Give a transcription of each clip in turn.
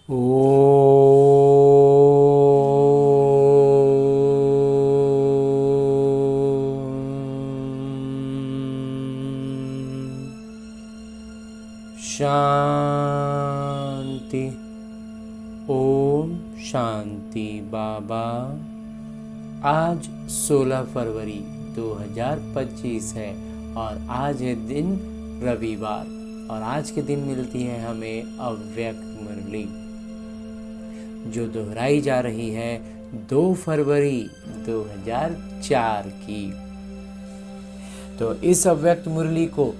ओ शांति। ओम शांति। बाबा, आज 16 फरवरी 2025 है और आज है दिन रविवार और आज के दिन मिलती है हमें अव्यक्त मुरली जो दोहराई जा रही है 2 फरवरी 2004 की। तो इस अव्यक्त मुरली को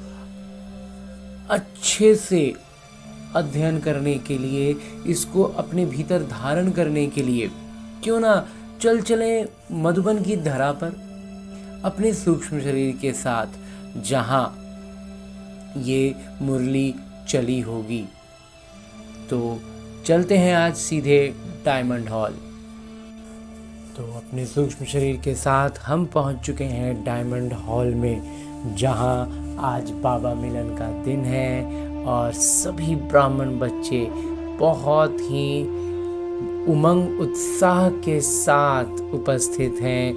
अच्छे से अध्ययन करने के लिए, इसको अपने भीतर धारण करने के लिए क्यों ना चले मधुबन की धरा पर अपने सूक्ष्म शरीर के साथ, जहां ये मुरली चली होगी। तो चलते हैं आज सीधे डायमंड हॉल। तो अपने सूक्ष्म शरीर के साथ हम पहुंच चुके हैं डायमंड हॉल में, जहां आज बाबा मिलन का दिन है और सभी ब्राह्मण बच्चे बहुत ही उमंग उत्साह के साथ उपस्थित हैं।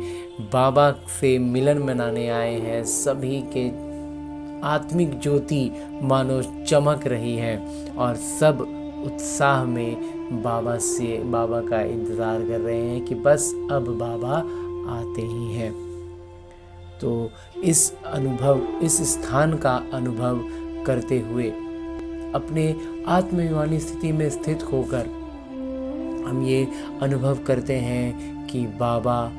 बाबा से मिलन मनाने आए हैं। सभी के आत्मिक ज्योति मानो चमक रही है और सब उत्साह में बाबा का इंतज़ार कर रहे हैं कि बस अब बाबा आते ही हैं। तो इस स्थान का अनुभव करते हुए अपने आत्माभिमानी स्थिति में स्थित होकर हम ये अनुभव करते हैं कि बाबा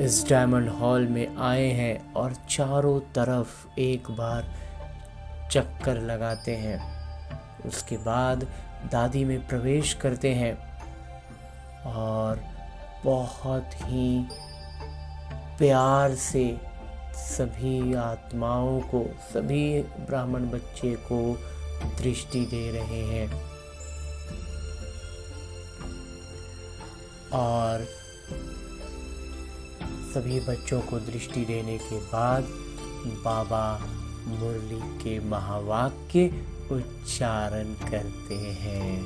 इस डायमंड हॉल में आए हैं और चारों तरफ एक बार चक्कर लगाते हैं। उसके बाद दादी में प्रवेश करते हैं और बहुत ही प्यार से सभी आत्माओं को, सभी ब्राह्मण बच्चे को दृष्टि दे रहे हैं। और सभी बच्चों को दृष्टि देने के बाद बाबा मुरली के महावाक्य उच्चारण करते हैं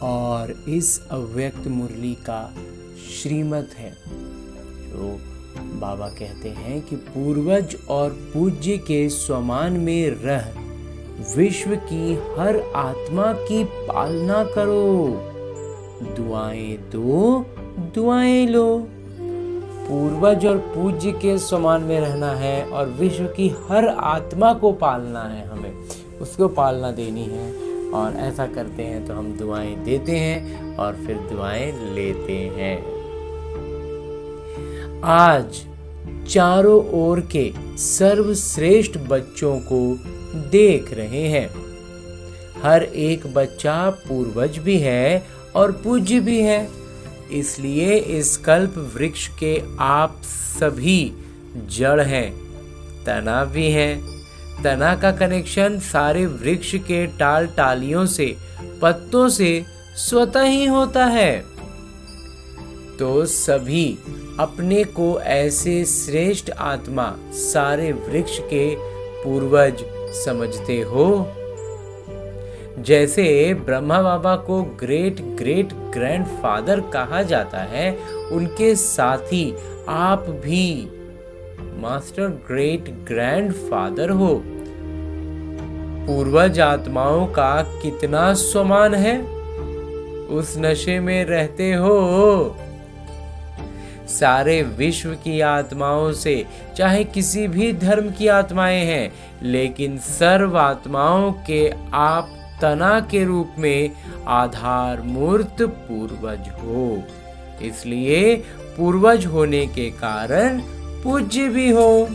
और इस अव्यक्त मुरली का श्रीमत है जो बाबा कहते हैं कि पूर्वज और पूज्य के स्वमान में रह विश्व की हर आत्मा की पालना करो, दुआएं दो, दुआएं लो। पूर्वज और पूज्य के समान में रहना है और विश्व की हर आत्मा को पालना है, हमें उसको पालना देनी है। और ऐसा करते हैं तो हम दुआएं देते हैं और फिर दुआएं लेते हैं। आज चारों ओर के सर्वश्रेष्ठ बच्चों को देख रहे हैं। हर एक बच्चा पूर्वज भी है और पूज्य भी है, इसलिए इस कल्प वृक्ष के आप सभी जड़ हैं, तना भी हैं। तना का कनेक्शन सारे वृक्ष के टाल टालियों से, पत्तों से स्वतः ही होता है। तो सभी अपने को ऐसे श्रेष्ठ आत्मा, सारे वृक्ष के पूर्वज समझते हो। जैसे ब्रह्मा बाबा को ग्रेट ग्रेट ग्रैंडफादर कहा जाता है, उनके साथ ही आप भी मास्टर ग्रेट ग्रैंडफादर हो। पूर्वज आत्माओं का कितना सम्मान है, उस नशे में रहते हो। सारे विश्व की आत्माओं से, चाहे किसी भी धर्म की आत्माएं हैं, लेकिन सर्व आत्माओं के आप तना के रूप में आधार मूर्त पूर्वज हो। इसलिए पूर्वज होने के कारण पूज्य भी हो।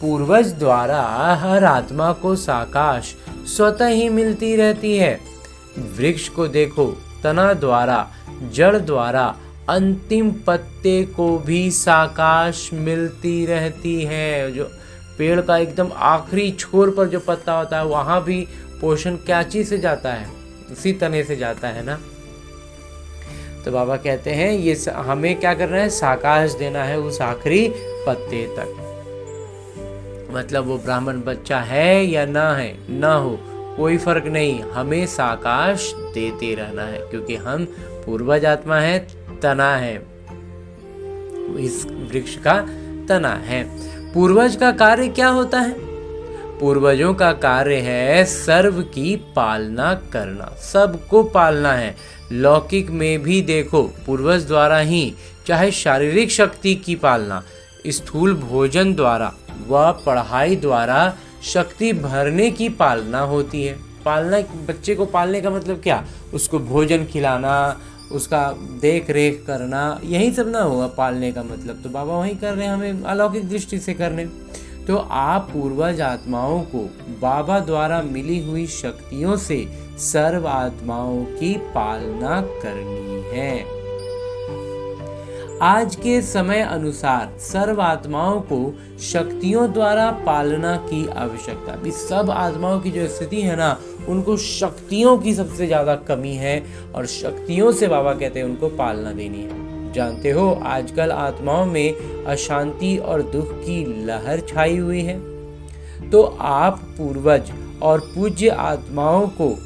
पूर्वज द्वारा हर आत्मा को साकाश स्वतः ही मिलती रहती है। वृक्ष को देखो, तना द्वारा, जड़ द्वारा अंतिम पत्ते को भी साकाश मिलती रहती है। जो पेड़ का एकदम आखिरी छोर पर जो पत्ता होता है, वहां भी पोषण क्या चीज से जाता है, उसी तने से जाता है ना। तो बाबा कहते हैं ये हमें क्या करना है, साकाश देना है उस आखिरी पत्ते तक। मतलब वो ब्राह्मण बच्चा है या ना है, ना हो, कोई फर्क नहीं, हमें साकाश देते रहना है, क्योंकि हम पूर्वज आत्मा है, तना है, इस वृक्ष का तना है। पूर्वज का कार्य क्या होता है? पूर्वजों का कार्य है सर्व की पालना करना, सबको पालना है। लौकिक में भी देखो, पूर्वज द्वारा ही चाहे शारीरिक शक्ति की पालना, स्थूल भोजन द्वारा व पढ़ाई द्वारा शक्ति भरने की पालना होती है। पालना, बच्चे को पालने का मतलब क्या? उसको भोजन खिलाना, उसका देख रेख करना, यही सब ना हुआ पालने का मतलब। तो बाबा वही कर रहे हैं, हमें अलौकिक दृष्टि से करने। तो आप पूर्वज आत्माओं को बाबा द्वारा मिली हुई शक्तियों से सर्व आत्माओं की पालना करनी है। आज के समय अनुसार सर्व आत्माओं को शक्तियों द्वारा पालना की आवश्यकता। अभी सब आत्माओं की जो स्थिति है ना, उनको शक्तियों की सबसे ज्यादा कमी है, और शक्तियों से बाबा कहते हैं उनको पालना देनी है। जानते हो, आजकल आत्माओं में अशांति और दुख की लहर छाई हुई है। तो आप पूर्वज और पूज्य आत्माओं को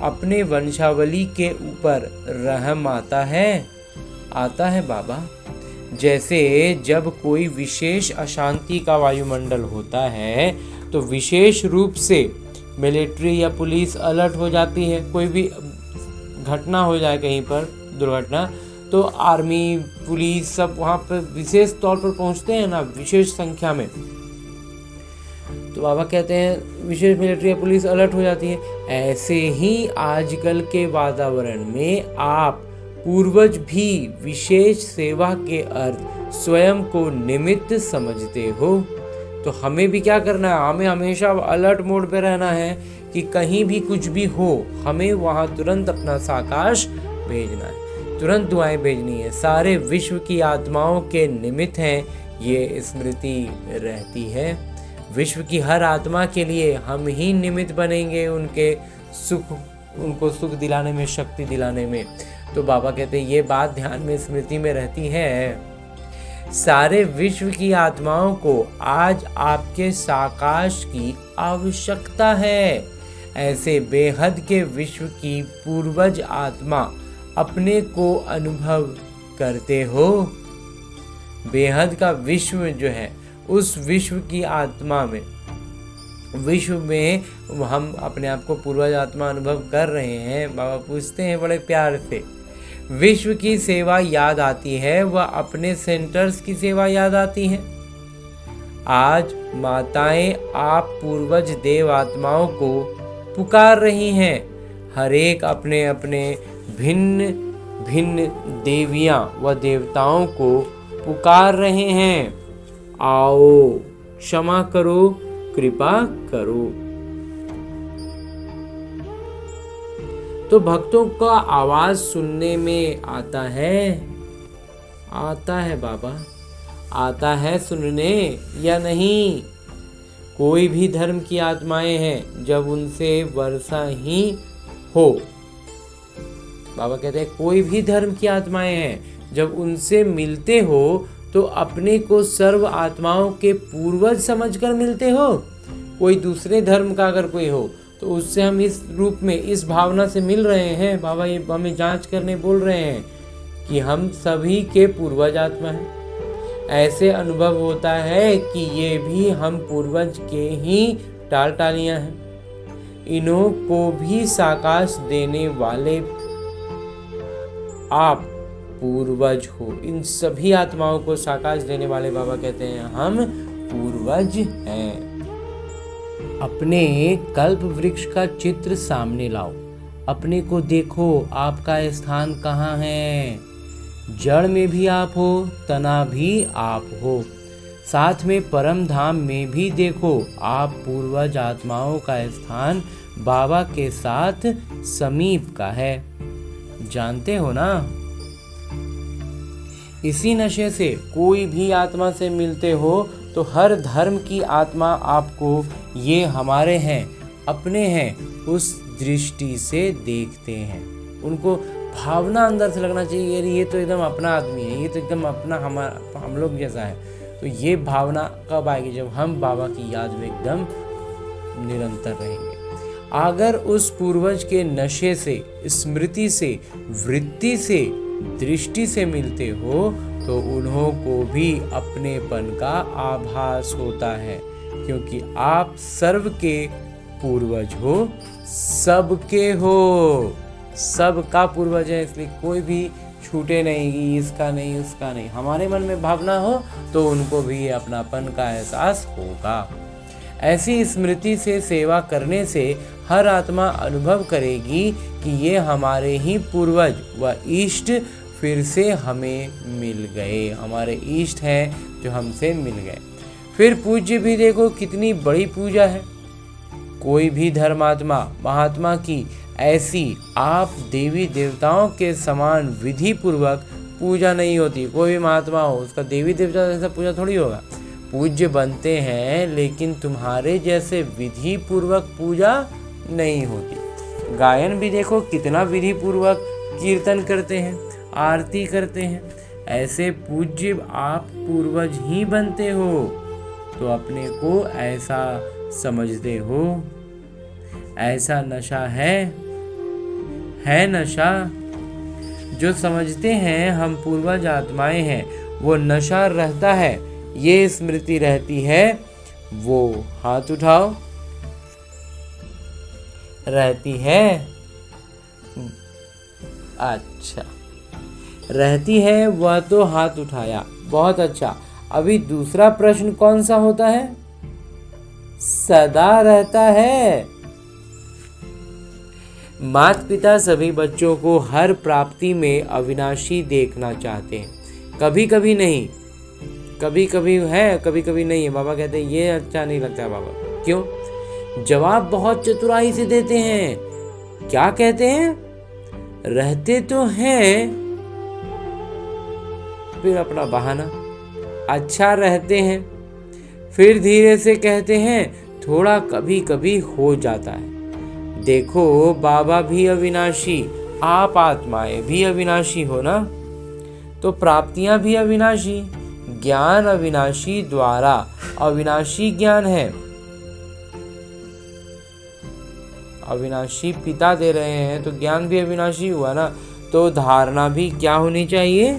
अपने वंशावली के ऊपर रहम आता है बाबा। जैसे जब कोई विशेष अशांति का वायुमंडल होता है तो विशेष रूप से मिलिट्री या पुलिस अलर्ट हो जाती है। कोई भी घटना हो जाए कहीं पर, दुर्घटना, तो आर्मी पुलिस सब वहाँ पर विशेष तौर पर पहुँचते हैं ना, विशेष संख्या में। तो बाबा कहते हैं विशेष मिलिट्री या पुलिस अलर्ट हो जाती है। ऐसे ही आजकल के वातावरण में आप पूर्वज भी विशेष सेवा के अर्थ स्वयं को निमित्त समझते हो। तो हमें भी क्या करना है? हमें हमेशा अलर्ट मोड पे रहना है कि कहीं भी कुछ भी हो, हमें वहाँ तुरंत अपना साकाश भेजना है, तुरंत दुआएं भेजनी है। सारे विश्व की आत्माओं के निमित्त हैं, ये स्मृति रहती है। विश्व की हर आत्मा के लिए हम ही निमित्त बनेंगे, उनको सुख दिलाने में, शक्ति दिलाने में। तो बाबा कहते हैं ये बात ध्यान में, स्मृति में रहती है। सारे विश्व की आत्माओं को आज आपके साकाश की आवश्यकता है। ऐसे बेहद के विश्व की पूर्वज आत्मा अपने को अनुभव करते हो। बेहद का विश्व जो है, उस विश्व की आत्मा में, विश्व में हम अपने आप को पूर्वज आत्मा अनुभव कर रहे हैं। बाबा पूछते हैं बड़े प्यार से, विश्व की सेवा याद आती है, वह अपने सेंटर्स की सेवा याद आती है। आज माताएं आप पूर्वज देव आत्माओं को पुकार रही हैं। हर एक अपने अपने भिन्न भिन्न देवियां व देवताओं को पुकार रहे हैं, आओ क्षमा करो, कृपा करो। तो भक्तों का आवाज सुनने में आता है बाबा, आता है सुनने या नहीं? कोई भी धर्म की आत्माएं हैं, जब उनसे वर्षा ही हो, बाबा कहते हैं कोई भी धर्म की आत्माएं हैं, जब उनसे मिलते हो तो अपने को सर्व आत्माओं के पूर्वज समझकर मिलते हो। कोई दूसरे धर्म का अगर कोई हो तो उससे हम इस रूप में, इस भावना से मिल रहे हैं। बाबा ये हमें जांच करने बोल रहे हैं कि हम सभी के पूर्वज आत्मा हैं। ऐसे अनुभव होता है कि ये भी हम पूर्वज के ही टालियां हैं। इन्हों को भी साकाश देने वाले आप पूर्वज हो। इन सभी आत्माओं को साकाश देने वाले बाबा कहते हैं हम पूर्वज हैं। अपने कल्प वृक्ष का चित्र सामने लाओ, अपने को देखो, आपका स्थान कहाँ है। जड़ में भी आप हो, तना भी आप हो, साथ में परम धाम में भी देखो, आप पूर्वज आत्माओं का स्थान बाबा के साथ समीप का है। जानते हो ना? इसी नशे से कोई भी आत्मा से मिलते हो तो हर धर्म की आत्मा आपको ये हमारे हैं, अपने हैं, उस दृष्टि से देखते हैं। उनको भावना अंदर से लगना चाहिए, ये तो एकदम अपना आदमी है, ये तो एकदम अपना हम लोग जैसा है। तो ये भावना कब आएगी? जब हम बाबा की याद में एकदम निरंतर रहेंगे। अगर उस पूर्वज के नशे से, स्मृति से, वृत्ति से, दृष्टि से मिलते हो तो उन्हों को भी अपनेपन का आभास होता है, क्योंकि आप सर्व के पूर्वज हो, सबके हो, सबका पूर्वज है, इसलिए कोई भी छूटे नहीं कि इसका नहीं उसका नहीं। हमारे मन में भावना हो तो उनको भी अपनापन का एहसास होगा। ऐसी स्मृति से सेवा करने से हर आत्मा अनुभव करेगी कि ये हमारे ही पूर्वज व इष्ट फिर से हमें मिल गए, हमारे इष्ट हैं जो हमसे मिल गए। फिर पूज्य भी देखो कितनी बड़ी पूजा है। कोई भी धर्मात्मा महात्मा की ऐसी आप देवी देवताओं के समान विधि पूर्वक पूजा नहीं होती। कोई भी महात्मा हो उसका देवी देवता जैसा पूजा थोड़ी होगा। पूज्य बनते हैं लेकिन तुम्हारे जैसे विधि पूर्वक पूजा नहीं होती। गायन भी देखो कितना विधि पूर्वक कीर्तन करते हैं, आरती करते हैं। ऐसे पूज्य आप पूर्वज ही बनते हो तो अपने को ऐसा समझते हो। ऐसा नशा है नशा। जो समझते हैं हम पूर्वज आत्माएं हैं वो नशा रहता है, ये स्मृति रहती है। वो हाथ उठाओ। रहती है, अच्छा रहती है, वह तो हाथ उठाया, बहुत अच्छा। अभी दूसरा प्रश्न कौन सा होता है? सदा रहता है। माता पिता सभी बच्चों को हर प्राप्ति में अविनाशी देखना चाहते हैं। कभी कभी नहीं, कभी कभी है, कभी कभी नहीं है। बाबा कहते हैं ये अच्छा नहीं लगता बाबा। क्यों? जवाब बहुत चतुराई से देते हैं। क्या कहते हैं? रहते तो हैं, फिर अपना बहाना, अच्छा रहते हैं, फिर धीरे से कहते हैं थोड़ा कभी कभी हो जाता है। देखो बाबा भी अविनाशी, आप आत्माएं भी अविनाशी हो ना, तो प्राप्तियां भी अविनाशी, ज्ञान अविनाशी द्वारा अविनाशी ज्ञान है। अविनाशी पिता दे रहे हैं तो ज्ञान भी अविनाशी हुआ ना। तो धारणा भी क्या होनी चाहिए?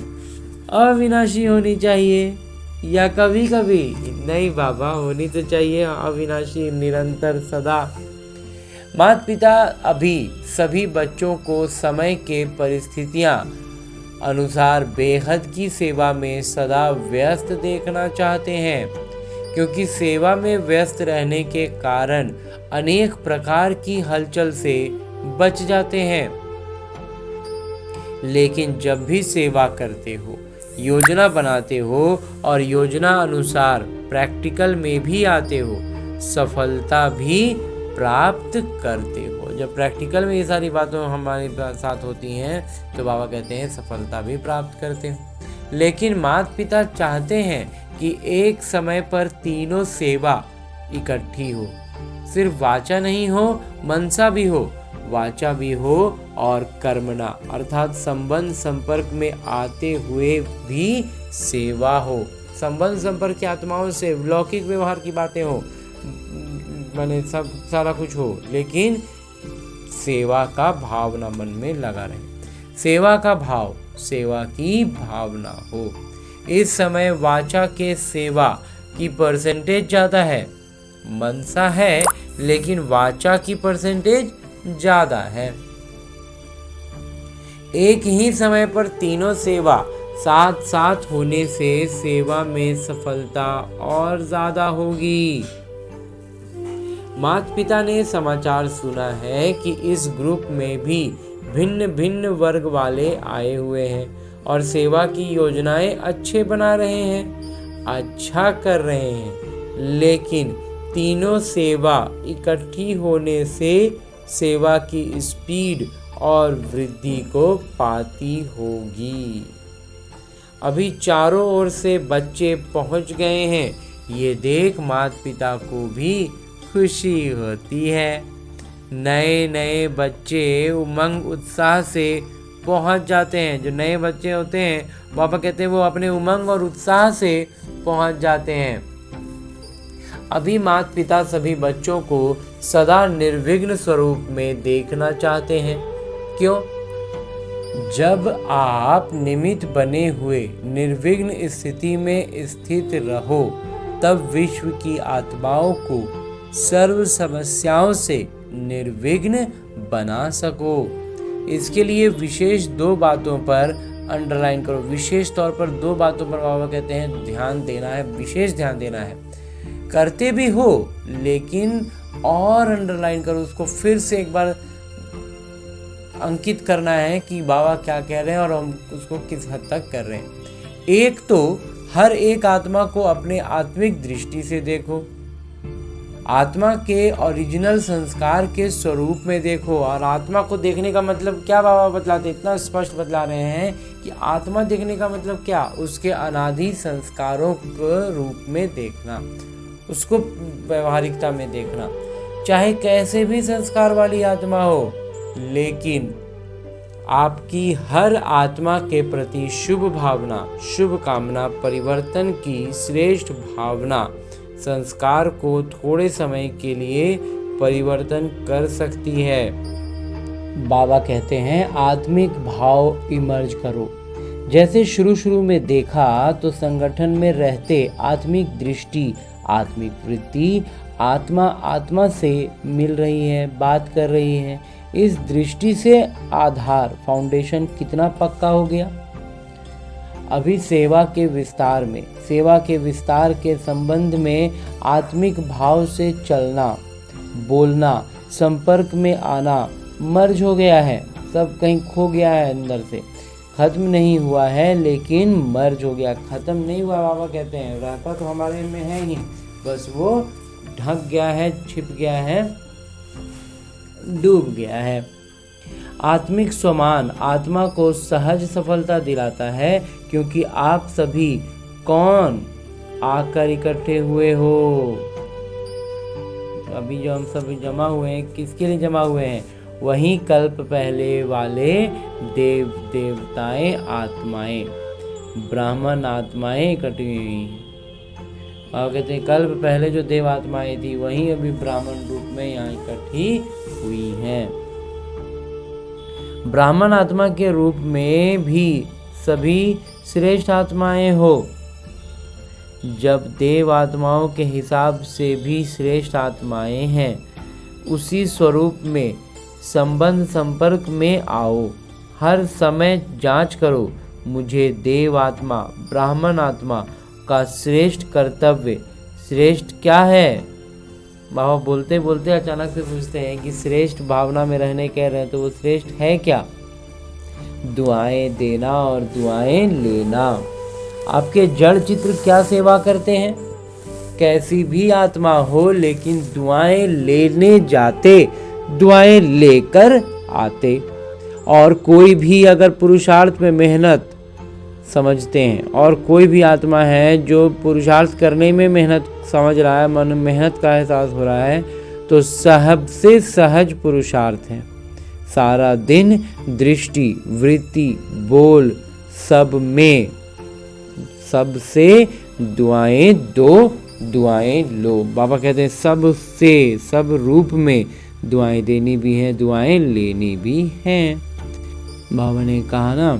अविनाशी होनी चाहिए। या कभी कभी नहीं बाबा, होनी तो चाहिए अविनाशी, निरंतर सदा। माता पिता अभी सभी बच्चों को समय के परिस्थितियां अनुसार बेहद की सेवा में सदा व्यस्त देखना चाहते हैं, क्योंकि सेवा में व्यस्त रहने के कारण अनेक प्रकार की हलचल से बच जाते हैं। लेकिन जब भी सेवा करते हो, योजना बनाते हो और योजना अनुसार प्रैक्टिकल में भी आते हो, सफलता भी प्राप्त करते हो। जब प्रैक्टिकल में ये सारी बातें हमारे साथ होती हैं तो बाबा कहते हैं सफलता भी प्राप्त करते हो। लेकिन माता पिता चाहते हैं कि एक समय पर तीनों सेवा इकट्ठी हो। सिर्फ वाचा नहीं हो, मनसा भी हो, वाचा भी हो और कर्मणा अर्थात संबंध संपर्क में आते हुए भी सेवा हो। संबंध संपर्क की आत्माओं से लौकिक व्यवहार की बातें हो, माने सब सारा कुछ हो, लेकिन सेवा का भावना मन में लगा रहे। सेवा का भाव, सेवा की भावना हो। इस समय वाचा के सेवा की परसेंटेज ज़्यादा है, मनसा है लेकिन वाचा की परसेंटेज ज़्यादा है। एक ही समय पर तीनों सेवा साथ साथ होने से सेवा में सफलता और ज़्यादा होगी। माता पिता ने समाचार सुना है कि इस ग्रुप में भी भिन्न भिन्न वर्ग वाले आए हुए हैं और सेवा की योजनाएं अच्छे बना रहे हैं, अच्छा कर रहे हैं, लेकिन तीनों सेवा इकट्ठी होने से सेवा की स्पीड और वृद्धि को पाती होगी। अभी चारों ओर से बच्चे पहुंच गए हैं, ये देख माता पिता को भी खुशी होती है। नए नए बच्चे उमंग उत्साह से पहुंच जाते हैं। जो नए बच्चे होते हैं बाबा कहते हैं वो अपने उमंग और उत्साह से पहुंच जाते हैं। अभी माता पिता सभी बच्चों को सदा निर्विघ्न स्वरूप में देखना चाहते हैं। क्यों? जब आप निमित्त बने हुए निर्विघ्न स्थिति में स्थित रहो, तब विश्व की आत्माओं को सर्व समस्याओं से निर्विघ्न बना सको। इसके लिए विशेष 2 बातों पर अंडरलाइन करो। विशेष तौर पर 2 बातों पर बाबा कहते हैं ध्यान देना है, विशेष ध्यान देना है। करते भी हो लेकिन और अंडरलाइन करो, उसको फिर से एक बार अंकित करना है कि बाबा क्या कह रहे हैं और हम उसको किस हद तक कर रहे हैं। एक तो हर एक आत्मा को अपने आत्मिक दृष्टि से देखो, आत्मा के ओरिजिनल संस्कार के स्वरूप में देखो। और आत्मा को देखने का मतलब क्या बाबा बतलाते, इतना स्पष्ट बतला रहे हैं कि आत्मा देखने का मतलब क्या, उसके अनादि संस्कारों के रूप में देखना, उसको व्यवहारिकता में देखना। चाहे कैसे भी संस्कार वाली आत्मा हो, लेकिन आपकी हर आत्मा के प्रति शुभ भावना, शुभ कामना, परिवर्तन की श्रेष्ठ भावना संस्कार को थोड़े समय के लिए परिवर्तन कर सकती है। बाबा कहते हैं आत्मिक भाव इमर्ज करो। जैसे शुरू में देखा तो संगठन में रहते आत्मिक दृष्टि, आत्मिक वृत्ति, आत्मा से मिल रही है, बात कर रही है। इस दृष्टि से आधार, फाउंडेशन कितना पक्का हो गया। अभी सेवा के विस्तार के संबंध में आत्मिक भाव से चलना, बोलना, संपर्क में आना मर्ज हो गया है। सब कहीं खो गया है, अंदर से खत्म नहीं हुआ है लेकिन मर्ज हो गया। खत्म नहीं हुआ बाबा कहते हैं, रहता तो हमारे में है ही, बस वो ढक गया है, छिप गया है, डूब गया है। आत्मिक स्वमान आत्मा को सहज सफलता दिलाता है, क्योंकि आप सभी कौन आकर इकट्ठे हुए हो। अभी जो हम सब जमा हुए हैं, किसके लिए जमा हुए हैं? वही कल्प पहले वाले देव देवताएं, आत्माएं, ब्राह्मण आत्माएं इकट्ठी हुई। और कहते हैं कल्प पहले जो देव आत्माएं थी वही अभी ब्राह्मण रूप में यहाँ इकट्ठी हुई हैं। ब्राह्मण आत्मा के रूप में भी सभी श्रेष्ठ आत्माएं हो। जब देव आत्माओं के हिसाब से भी श्रेष्ठ आत्माएं हैं, उसी स्वरूप में संबंध संपर्क में आओ। हर समय जांच करो, मुझे देव आत्मा, ब्राह्मण आत्मा का श्रेष्ठ कर्तव्य श्रेष्ठ क्या है। बाबा बोलते बोलते अचानक से पूछते हैं कि श्रेष्ठ भावना में रहने कह रहे हैं, तो वो श्रेष्ठ है क्या? दुआएं देना और दुआएं लेना। आपके जड़ चित्र क्या सेवा करते हैं? कैसी भी आत्मा हो लेकिन दुआएं लेने जाते, दुआएं लेकर आते। और कोई भी अगर पुरुषार्थ में मेहनत समझते हैं, और कोई भी आत्मा है जो पुरुषार्थ करने में मेहनत समझ रहा है, मन मेहनत का एहसास हो रहा है, तो सबसे सहज पुरुषार्थ है। सारा दिन दृष्टि, वृत्ति, बोल सब में सबसे दुआएं दो, दुआएं लो। बाबा कहते हैं सबसे, सब रूप में दुआएं देनी भी हैं, दुआएं लेनी भी हैं। बाबा ने कहा ना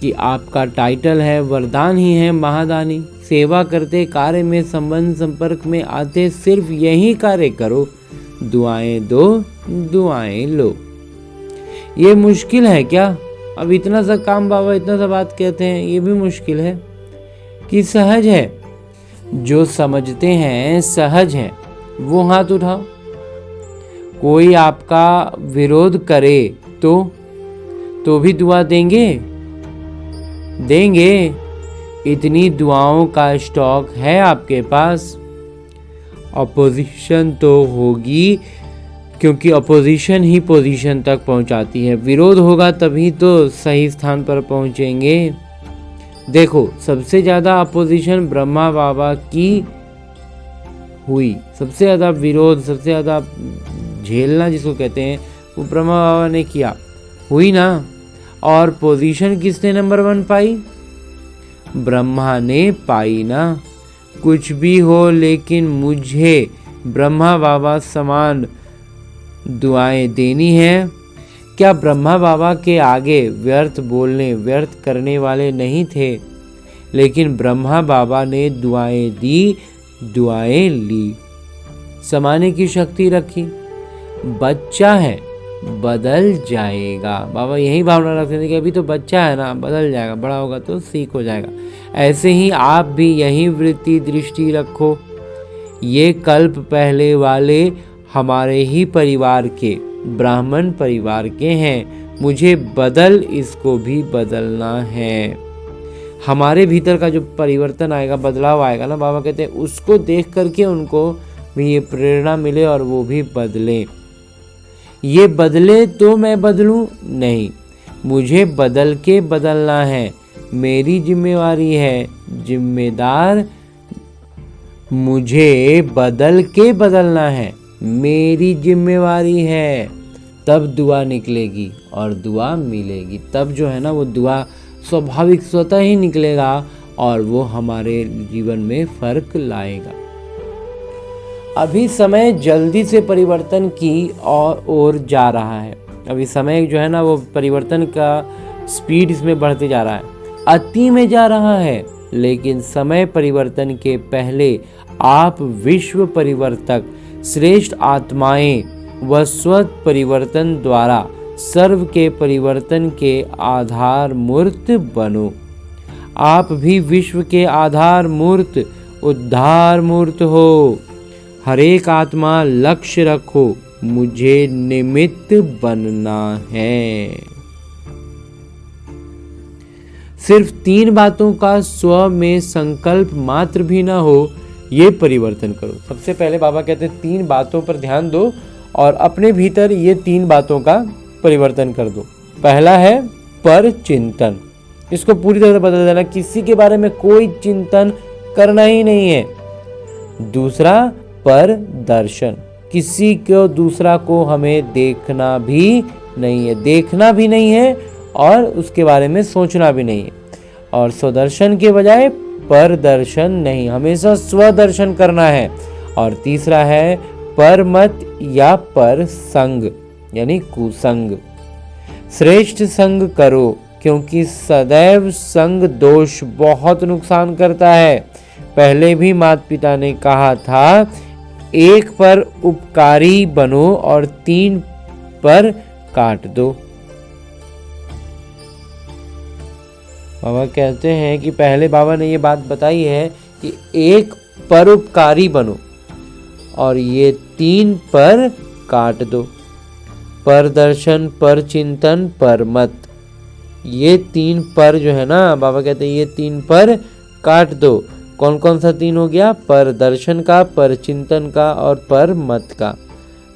कि आपका टाइटल है वरदान ही है महादानी। सेवा करते, कार्य में संबंध संपर्क में आते, सिर्फ यही कार्य करो, दुआएं दो, दुआएं लो। ये मुश्किल है क्या? अब इतना सा काम बाबा इतना सा बात कहते हैं, ये भी मुश्किल है कि सहज है? जो समझते हैं सहज है वो हाथ उठाओ। कोई आपका विरोध करे तो भी दुआ देंगे? देंगे। इतनी दुआओं का स्टॉक है आपके पास। अपोजिशन तो होगी, क्योंकि अपोजिशन ही पोजीशन तक पहुंचाती है। विरोध होगा तभी तो सही स्थान पर पहुंचेंगे। देखो, सबसे ज़्यादा अपोजिशन ब्रह्मा बाबा की हुई, सबसे ज़्यादा विरोध, सबसे ज़्यादा झेलना जिसको कहते हैं, वो ब्रह्मा बाबा ने किया, हुई ना। और पोजीशन किसने नंबर 1 पाई? ब्रह्मा ने पाई ना। कुछ भी हो, लेकिन मुझे ब्रह्मा बाबा समान दुआएं देनी है। क्या ब्रह्मा बाबा के आगे व्यर्थ बोलने, व्यर्थ करने वाले नहीं थे? लेकिन ब्रह्मा बाबा ने दुआएं दी, दुआएं ली, समाने की शक्ति रखी। बच्चा है, बदल जाएगा। बाबा यही भावना रखते थे कि अभी तो बच्चा है ना, बदल जाएगा, बड़ा होगा तो सीख हो जाएगा। ऐसे ही आप भी यही वृत्ति दृष्टि रखो। ये कल्प पहले वाले हमारे ही परिवार के, ब्राह्मण परिवार के हैं। मुझे इसको भी बदलना है। हमारे भीतर का जो परिवर्तन आएगा, बदलाव आएगा ना, बाबा कहते हैं उसको देख करके उनको भी ये प्रेरणा मिले और वो भी बदले। ये बदले तो मैं बदलूं नहीं, मुझे बदल के बदलना है। मेरी जिम्मेवारी है, जिम्मेदार मुझे बदल के बदलना है, मेरी जिम्मेवारी है। तब दुआ निकलेगी और दुआ मिलेगी। तब जो है ना वो दुआ स्वाभाविक स्वतः ही निकलेगा और वो हमारे जीवन में फर्क लाएगा। अभी समय जल्दी से परिवर्तन की ओर जा रहा है। अभी समय जो है ना वो परिवर्तन का स्पीड इसमें बढ़ते जा रहा है, अति में जा रहा है। लेकिन समय परिवर्तन के पहले आप विश्व परिवर्तक, श्रेष्ठ आत्माएं व स्वत परिवर्तन द्वारा सर्व के परिवर्तन के आधार मूर्त बनो। आप भी विश्व के आधार मूर्त, उद्धार मूर्त हो। हर एक आत्मा लक्ष्य रखो, मुझे निमित्त बनना है। सिर्फ 3 बातों का स्व में संकल्प मात्र भी ना हो, ये परिवर्तन करो। सबसे पहले बाबा कहते हैं 3 बातों पर ध्यान दो और अपने भीतर ये 3 बातों का परिवर्तन कर दो। पहला है पर चिंतन, इसको पूरी तरह बदल देना, किसी के बारे में कोई चिंतन करना ही नहीं है। दूसरा पर दर्शन, किसी को दूसरा को हमें देखना भी नहीं है, देखना भी नहीं है और उसके बारे में सोचना भी नहीं है। और स्वदर्शन के बजाय पर दर्शन नहीं, हमेशा स्वदर्शन करना है। और तीसरा है पर मत या पर संग, यानी कुसंग। श्रेष्ठ संग करो, क्योंकि सदैव संग दोष बहुत नुकसान करता है। पहले भी माता पिता ने कहा था, 1 पर उपकारी बनो और 3 पर काट दो। बाबा कहते हैं कि पहले बाबा ने ये बात बताई है कि 1 परोपकारी बनो और ये 3 पर काट दो। पर दर्शन, पर चिंतन, पर मत, ये 3 पर जो है ना, बाबा कहते हैं ये 3 पर काट दो। कौन कौन सा 3 हो गया? पर दर्शन का, पर चिंतन का और पर मत का।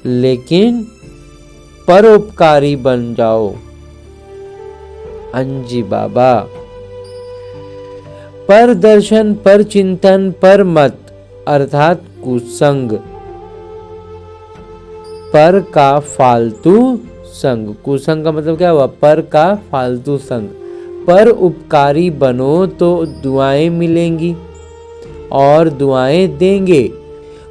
लेकिन परोपकारी बन जाओ। अंजी बाबा, पर दर्शन, पर चिंतन, पर मत अर्थात कुसंग, पर का फालतू संग। कुसंग का मतलब क्या हुआ? पर का फालतू संग। पर उपकारी बनो तो दुआएं मिलेंगी और दुआएं देंगे।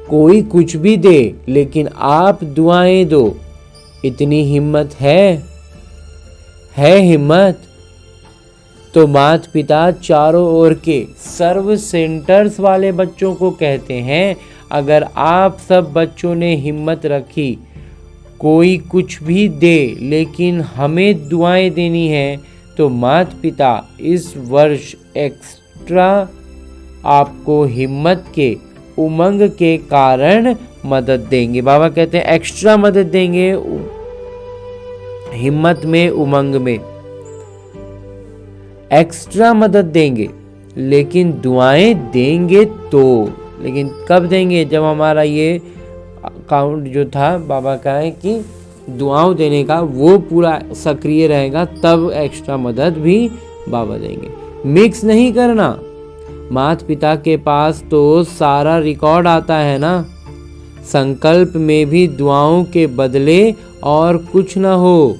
कोई कुछ भी दे लेकिन आप दुआएं दो, इतनी हिम्मत है हिम्मत? तो माता पिता चारों ओर के सर्व सेंटर्स वाले बच्चों को कहते हैं, अगर आप सब बच्चों ने हिम्मत रखी, कोई कुछ भी दे लेकिन हमें दुआएं देनी है, तो माता पिता इस वर्ष एक्स्ट्रा आपको हिम्मत के, उमंग के कारण मदद देंगे। बाबा कहते हैं एक्स्ट्रा मदद देंगे, हिम्मत में, उमंग में एक्स्ट्रा मदद देंगे, लेकिन दुआएं देंगे तो। लेकिन कब देंगे? जब हमारा ये अकाउंट जो था बाबा का है कि दुआओं देने का, वो पूरा सक्रिय रहेगा, तब एक्स्ट्रा मदद भी बाबा देंगे। मिक्स नहीं करना। माता पिता के पास तो सारा रिकॉर्ड आता है ना। संकल्प में भी दुआओं के बदले और कुछ न हो।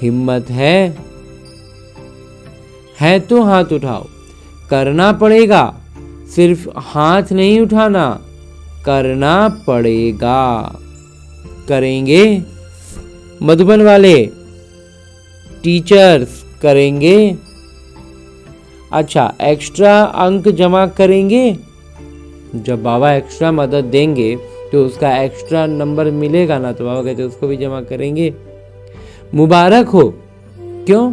हिम्मत है तो हाथ उठाओ, करना पड़ेगा। सिर्फ हाथ नहीं उठाना, करना पड़ेगा। करेंगे? मधुबन वाले टीचर्स करेंगे? अच्छा, एक्स्ट्रा अंक जमा करेंगे? जब बाबा एक्स्ट्रा मदद देंगे तो उसका एक्स्ट्रा नंबर मिलेगा ना, तो बाबा कहते उसको भी जमा करेंगे। मुबारक हो। क्यों?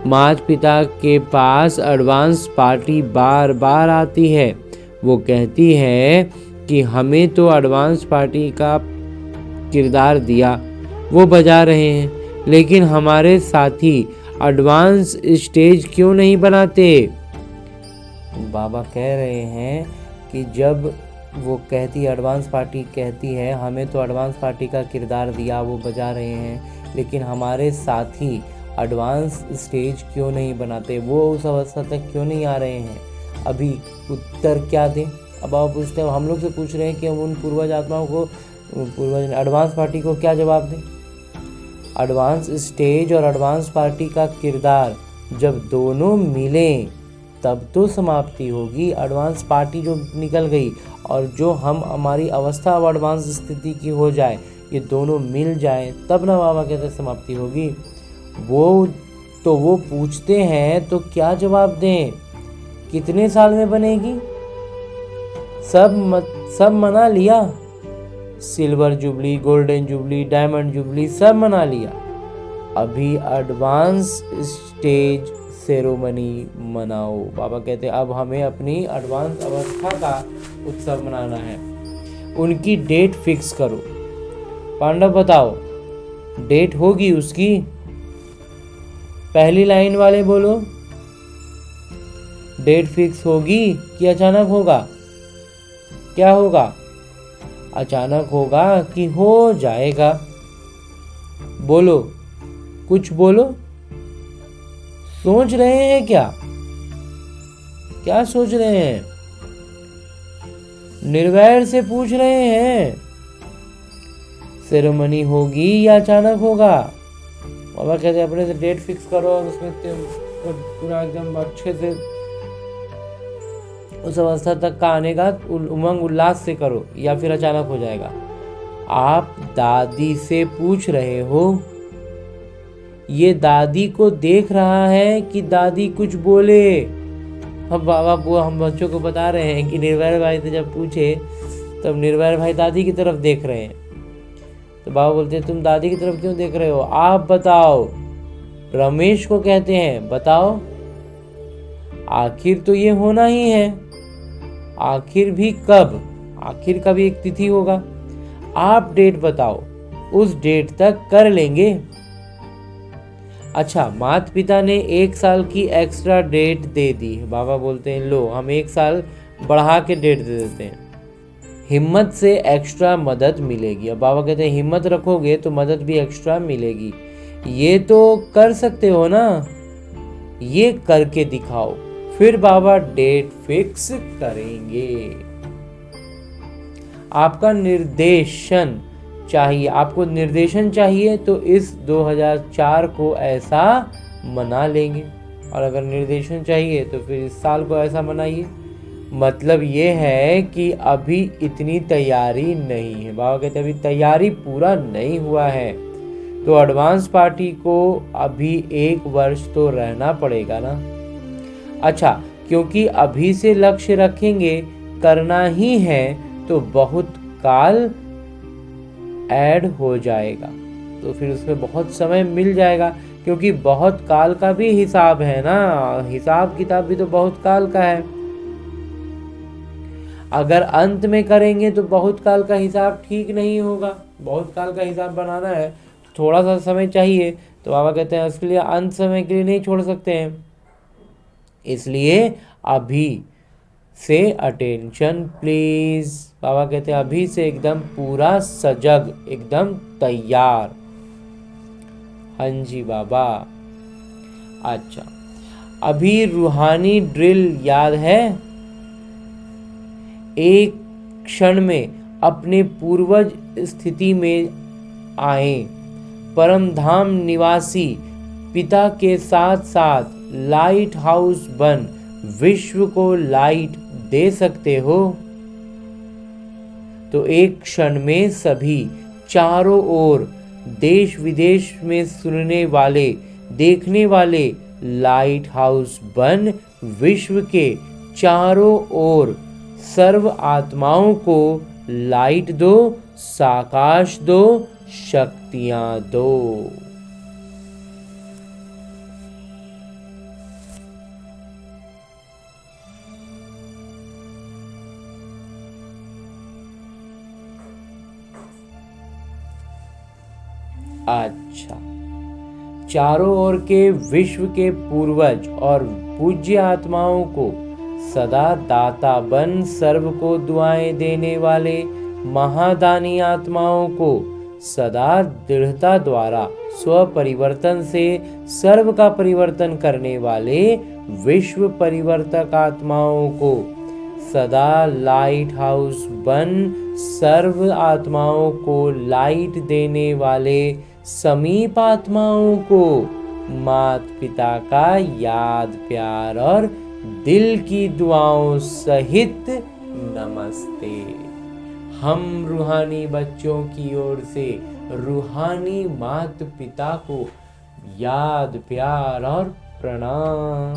माता पिता के पास एडवांस पार्टी बार बार आती है। वो कहती है कि हमें तो एडवांस पार्टी का किरदार दिया, वो बजा रहे हैं, लेकिन हमारे साथी एडवांस स्टेज क्यों नहीं बनाते? बाबा कह रहे हैं कि जब वो कहती एडवांस पार्टी कहती है हमें तो एडवांस पार्टी का किरदार दिया, वो बजा रहे हैं, लेकिन हमारे साथी एडवांस स्टेज क्यों नहीं बनाते, वो उस अवस्था तक क्यों नहीं आ रहे हैं, अभी उत्तर क्या दें? अब आप पूछते हैं, हम लोग से पूछ रहे हैं कि हम उन पूर्वज आत्माओं को, पूर्वज एडवांस पार्टी को क्या जवाब दें? एडवांस स्टेज और एडवांस पार्टी का किरदार जब दोनों मिलें तब तो समाप्ति होगी। एडवांस पार्टी जो निकल गई और जो हमारी अवस्था अब एडवांस स्थिति की हो जाए, ये दोनों मिल जाए तब ना बाबा कहते समाप्ति होगी। वो पूछते हैं तो क्या जवाब दें? कितने साल में बनेगी? सब मना लिया, silver jubilee, golden jubilee, diamond jubilee सब मना लिया, अभी एडवांस स्टेज सेरेमनी मनाओ। बाबा कहते हैं अब हमें अपनी एडवांस अवस्था का उत्सव मनाना है, उनकी डेट फिक्स करो। पांडव बताओ, डेट होगी उसकी? पहली लाइन वाले बोलो, डेट फिक्स होगी कि अचानक होगा? क्या होगा? अचानक होगा कि हो जाएगा? बोलो, कुछ बोलो। सोच रहे हैं क्या सोच रहे हैं? निर्वैर से पूछ रहे हैं सेरेमनी होगी या अचानक होगा? बाबा कहते अपने से डेट फिक्स करो और उसमें पूरा एकदम अच्छे से उस अवस्था तक का आने का उमंग उल्लास से करो, या फिर अचानक हो जाएगा। आप दादी से पूछ रहे हो, ये दादी को देख रहा है कि दादी कुछ बोले। अब बाबा वो हम बच्चों को बता रहे हैं कि निर्वैर भाई से जब पूछे तब निर्वैर भाई दादी की तरफ देख रहे हैं, तो बाबा बोलते हैं तुम दादी की तरफ क्यों देख रहे हो, आप बताओ। रमेश को कहते हैं बताओ, आखिर तो ये होना ही है, आखिर भी कब? आखिर का भी एक तिथि होगा, आप डेट बताओ, उस डेट तक कर लेंगे। अच्छा, माता पिता ने 1 साल की एक्स्ट्रा डेट दे दी। बाबा बोलते हैं लो हम 1 साल बढ़ा के डेट दे देते हैं, हिम्मत से एक्स्ट्रा मदद मिलेगी। अब बाबा कहते हैं हिम्मत रखोगे तो मदद भी एक्स्ट्रा मिलेगी। ये तो कर सकते हो ना, ये करके दिखाओ, फिर बाबा डेट फिक्स करेंगे। आपका निर्देशन चाहिए, आपको निर्देशन चाहिए तो इस 2004 को ऐसा मना लेंगे, और अगर निर्देशन चाहिए तो फिर इस साल को ऐसा मनाइए। मतलब ये है कि अभी इतनी तैयारी नहीं है। बाबा कहते अभी तैयारी पूरा नहीं हुआ है, तो एडवांस पार्टी को अभी 1 वर्ष तो रहना पड़ेगा ना। अच्छा, क्योंकि अभी से लक्ष्य रखेंगे, करना ही है, तो बहुत काल ऐड हो जाएगा, तो फिर उसमें बहुत समय मिल जाएगा, क्योंकि बहुत काल का भी हिसाब है ना, हिसाब किताब भी तो बहुत काल का है। अगर अंत में करेंगे तो बहुत काल का हिसाब ठीक नहीं होगा, बहुत काल का हिसाब बनाना है तो थोड़ा सा समय चाहिए, तो बाबा कहते हैं उसके लिए अंत समय के लिए नहीं छोड़ सकते हैं, इसलिए अभी से अटेंशन प्लीज। बाबा कहते हैं अभी से एकदम पूरा सजग, एकदम तैयार। हाँ जी बाबा। अच्छा, अभी रूहानी ड्रिल याद है? एक क्षण में अपने पूर्वज स्थिति में आए, परम धाम निवासी पिता के साथ साथ लाइट हाउस बन विश्व को लाइट दे सकते हो? तो एक क्षण में सभी चारों ओर देश विदेश में सुनने वाले, देखने वाले लाइट हाउस बन विश्व के चारों ओर सर्व आत्माओं को लाइट दो, साकाश दो, शक्तियां दो। अच्छा, चारों ओर के विश्व के पूर्वज और पूज्य आत्माओं को सदा दाता बन सर्व को दुआएं देने वाले महादानी आत्माओं को सदा दृढ़ता द्वारा स्व परिवर्तन से सर्व का परिवर्तन करने वाले विश्व परिवर्तक आत्माओं को सदा लाइट हाउस बन सर्व आत्माओं को लाइट देने वाले समीप आत्माओं को माता पिता का याद प्यार और दिल की दुआओं सहित नमस्ते। हम रूहानी बच्चों की ओर से रूहानी माता पिता को याद प्यार और प्रणाम।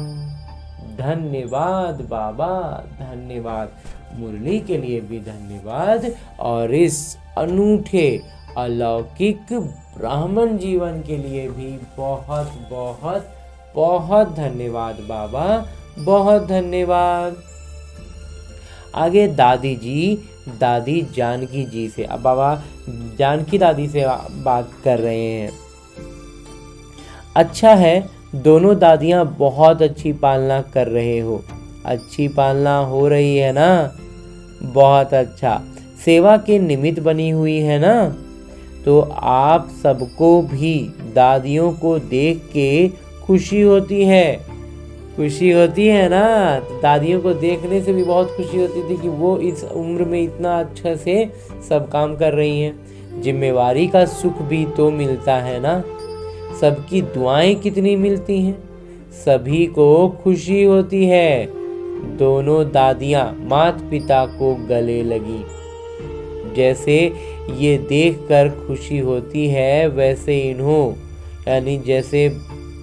धन्यवाद बाबा, धन्यवाद। मुरली के लिए भी धन्यवाद और इस अनूठे अलौकिक ब्राह्मण जीवन के लिए भी बहुत बहुत बहुत धन्यवाद बाबा, बहुत धन्यवाद। आगे दादी जानकी जी से, अब बाबा जानकी दादी से बात कर रहे हैं। अच्छा है, दोनों दादियाँ बहुत अच्छी पालना कर रहे हो। अच्छी पालना हो रही है ना? बहुत अच्छा। सेवा के निमित्त बनी हुई है ना? तो आप सबको भी दादियों को देख के खुशी होती है। खुशी होती है ना? तो दादियों को देखने से भी बहुत खुशी होती थी कि वो इस उम्र में इतना अच्छा से सब काम कर रही हैं। जिम्मेवारी का सुख भी तो मिलता है ना? सबकी दुआएं कितनी मिलती हैं, सभी को खुशी होती है। दोनों दादियाँ माता पिता को गले लगी। जैसे ये देखकर खुशी होती है, वैसे यानी जैसे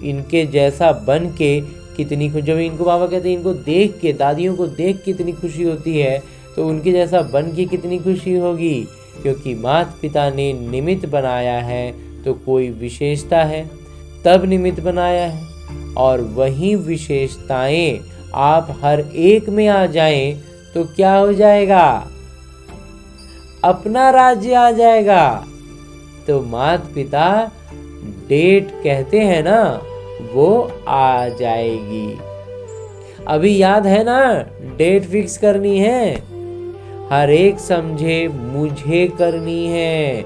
इनके जैसा बन के कितनी जब इनको बाबा कहते हैं इनको देख के, दादियों को देख के कितनी खुशी होती है, तो उनके जैसा बन के कितनी खुशी होगी। क्योंकि माता पिता ने निमित्त बनाया है तो कोई विशेषता है, तब निमित्त बनाया है। और वही विशेषताएं आप हर एक में आ जाएं तो क्या हो जाएगा? अपना राज्य आ जाएगा। तो माता पिता डेट कहते हैं ना, वो आ जाएगी। अभी याद है ना, डेट फिक्स करनी है। हर एक समझे मुझे करनी है,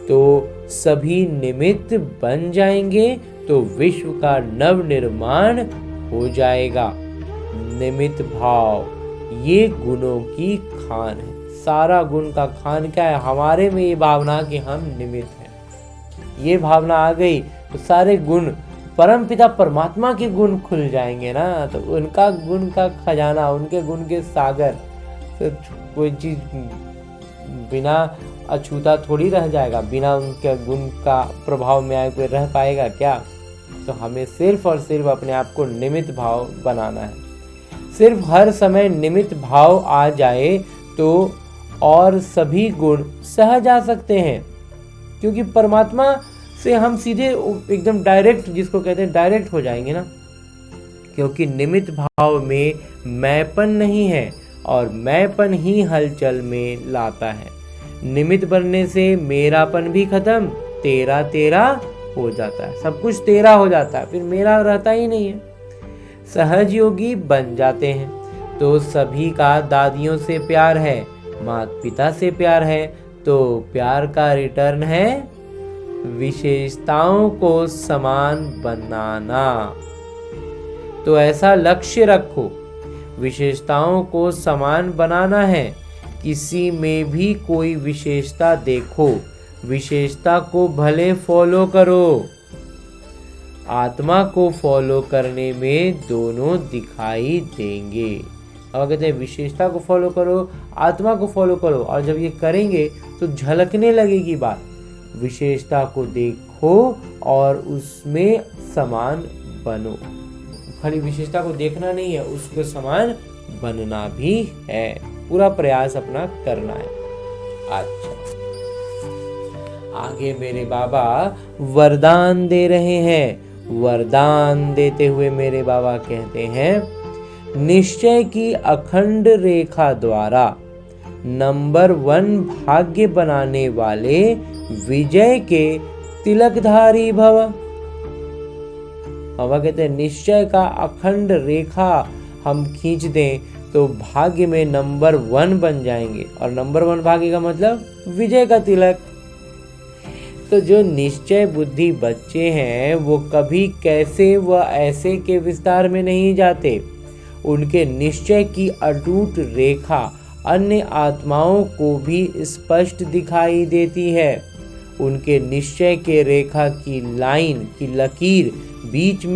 तो सभी निमित्त बन जाएंगे तो विश्व का नव निर्माण हो जाएगा। निमित्त भाव, ये गुणों की खान है। सारा गुण का खान क्या है? हमारे में ये भावना कि हम निमित्त हैं। ये भावना आ गई तो सारे गुण, परम पिता परमात्मा के गुण खुल जाएंगे ना। तो उनका गुण का खजाना, उनके गुण के सागर, तो कोई चीज बिना अछूता थोड़ी रह जाएगा। बिना उनके गुण का प्रभाव में आए कोई रह पाएगा क्या? तो हमें सिर्फ और सिर्फ अपने आप को निमित्त भाव बनाना है। सिर्फ हर समय निमित्त भाव आ जाए तो और सभी गुण सहज आ सकते हैं। क्योंकि परमात्मा से हम सीधे एकदम डायरेक्ट, जिसको कहते हैं डायरेक्ट हो जाएंगे ना। क्योंकि निमित्त भाव में मैंपन नहीं है और मैंपन ही हलचल में लाता है। निमित्त बनने से मेरापन भी खत्म, तेरा तेरा हो जाता है। सब कुछ तेरा हो जाता है, फिर मेरा रहता ही नहीं है। सहज योगी बन जाते हैं। तो सभी का दादियों से प्यार है, माता पिता से प्यार है, तो प्यार का रिटर्न है विशेषताओं को समान बनाना। तो ऐसा लक्ष्य रखो, विशेषताओं को समान बनाना है। किसी में भी कोई विशेषता देखो, विशेषता को भले फॉलो करो। आत्मा को फॉलो करने में दोनों दिखाई देंगे। अब कहते हैं विशेषता को फॉलो करो, आत्मा को फॉलो करो, और जब ये करेंगे तो झलकने लगेगी बात। विशेषता को देखो और उसमें समान बनो। खाली विशेषता को देखना नहीं है, उसके समान बनना भी है, पूरा प्रयास अपना करना है। अच्छा, आगे मेरे बाबा वरदान दे रहे हैं। वरदान देते हुए मेरे बाबा कहते हैं, निश्चय की अखंड रेखा द्वारा नंबर 1 भाग्य बनाने वाले विजय के तिलकधारी भव। बाबा कहते हैं निश्चय का अखंड रेखा हम खींच दें तो भाग्य में नंबर 1 बन जाएंगे, और नंबर 1 भाग्य का मतलब विजय का तिलक। तो जो निश्चय बुद्धि बच्चे हैं वो कभी कैसे व ऐसे के विस्तार में नहीं जाते। उनके निश्चय की अटूट रेखा अन्य आत्माओं को भी स्पष्ट दिखाई देती है। उनके निश्चय के रेखा की लाइन की लकीर बीच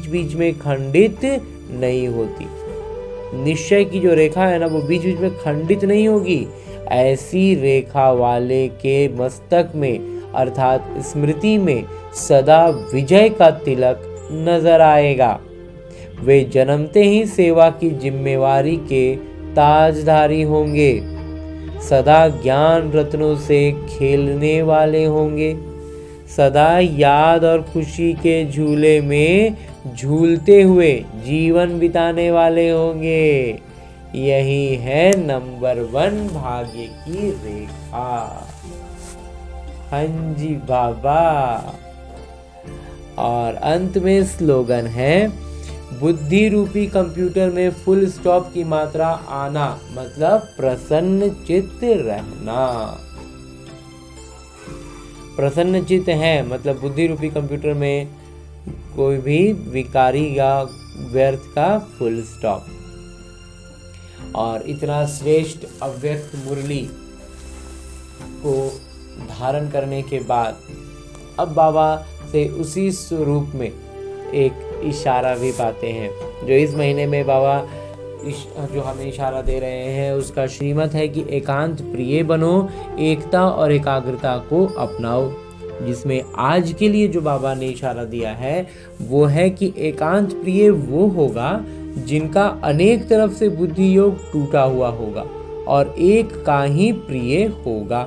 बीच में खंडित नहीं होती। निश्चय की जो रेखा है ना वो बीच बीच में खंडित नहीं होगी। ऐसी रेखा वाले के मस्तक में अर्थात स्मृति में सदा विजय का तिलक नजर आएगा। वे जन्मते ही सेवा की जिम्मेवारी के ताजधारी होंगे। सदा ज्ञान रत्नों से खेलने वाले होंगे। सदा याद और खुशी के झूले में झूलते हुए जीवन बिताने वाले होंगे। यही है नंबर 1 भाग्य की रेखा। हाँ जी बाबा। और अंत में स्लोगन है, बुद्धि रूपी कंप्यूटर में फुल स्टॉप की मात्रा आना मतलब प्रसन्न चित्त रहना। प्रसन्न चित्त है मतलब बुद्धि रूपी कंप्यूटर में कोई भी विकारी या व्यर्थ का फुल स्टॉप। और इतना श्रेष्ठ अव्यक्त मुरली को धारण करने के बाद अब बाबा से उसी स्वरूप में एक इशारा भी पाते हैं, जो इस महीने में बाबा जो हमें इशारा दे रहे हैं उसका श्रीमत है कि एकांत प्रिय बनो, एकता और एकाग्रता को अपनाओ। जिसमें आज के लिए जो बाबा ने इशारा दिया है वो है कि एकांत प्रिय वो होगा जिनका अनेक तरफ से बुद्धि योग टूटा हुआ होगा और एक का ही प्रिय होगा।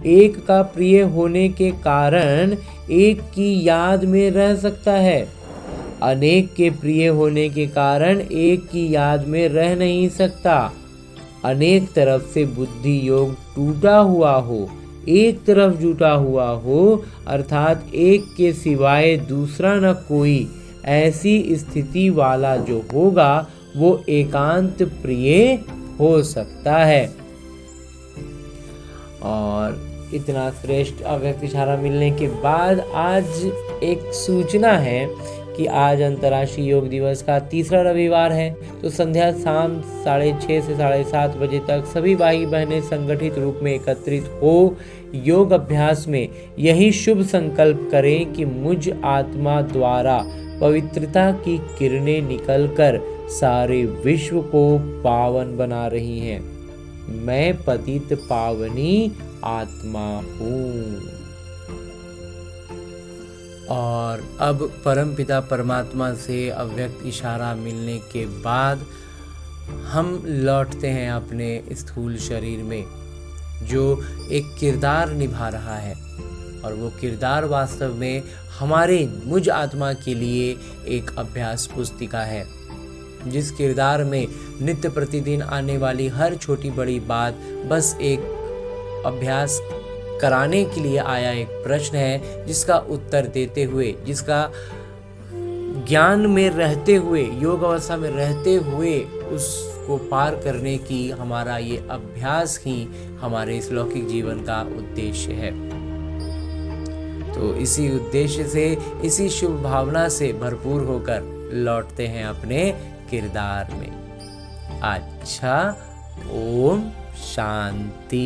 एक का प्रिय होने के कारण एक की याद में रह सकता है, अनेक के प्रिय होने के कारण एक की याद में रह नहीं सकता। अनेक तरफ से बुद्धि योग टूटा हुआ हो, एक तरफ जुटा हुआ हो, अर्थात एक के सिवाय दूसरा न कोई, ऐसी स्थिति वाला जो होगा वो एकांत प्रिय हो सकता है। और इतना श्रेष्ठ अव्यक्त इशारा मिलने के बाद आज एक सूचना है कि आज अंतर्राष्ट्रीय योग दिवस का तीसरा रविवार है। तो संध्या शाम 6:30 से 7:30 बजे तक सभी भाई बहनें संगठित रूप में एकत्रित हो योग अभ्यास में यही शुभ संकल्प करें कि मुझ आत्मा द्वारा पवित्रता की किरणें निकलकर सारे विश्व को पावन बना रही हैं। मैं पतित पावनी आत्मा हूँ। और अब परमपिता परमात्मा से अव्यक्त इशारा मिलने के बाद हम लौटते हैं अपने स्थूल शरीर में, जो एक किरदार निभा रहा है। और वो किरदार वास्तव में हमारे मुझ आत्मा के लिए एक अभ्यास पुस्तिका है, जिस किरदार में नित्य प्रतिदिन आने वाली हर छोटी बड़ी बात बस एक अभ्यास कराने के लिए आया एक प्रश्न है, जिसका उत्तर देते हुए, जिसका ज्ञान में रहते हुए, योग अवस्था में रहते हुए उसको पार करने की हमारा ये अभ्यास ही हमारे इस लौकिक जीवन का उद्देश्य है। तो इसी उद्देश्य से, इसी शुभ भावना से भरपूर होकर लौटते हैं अपने किरदार में। अच्छा, ओम शांति।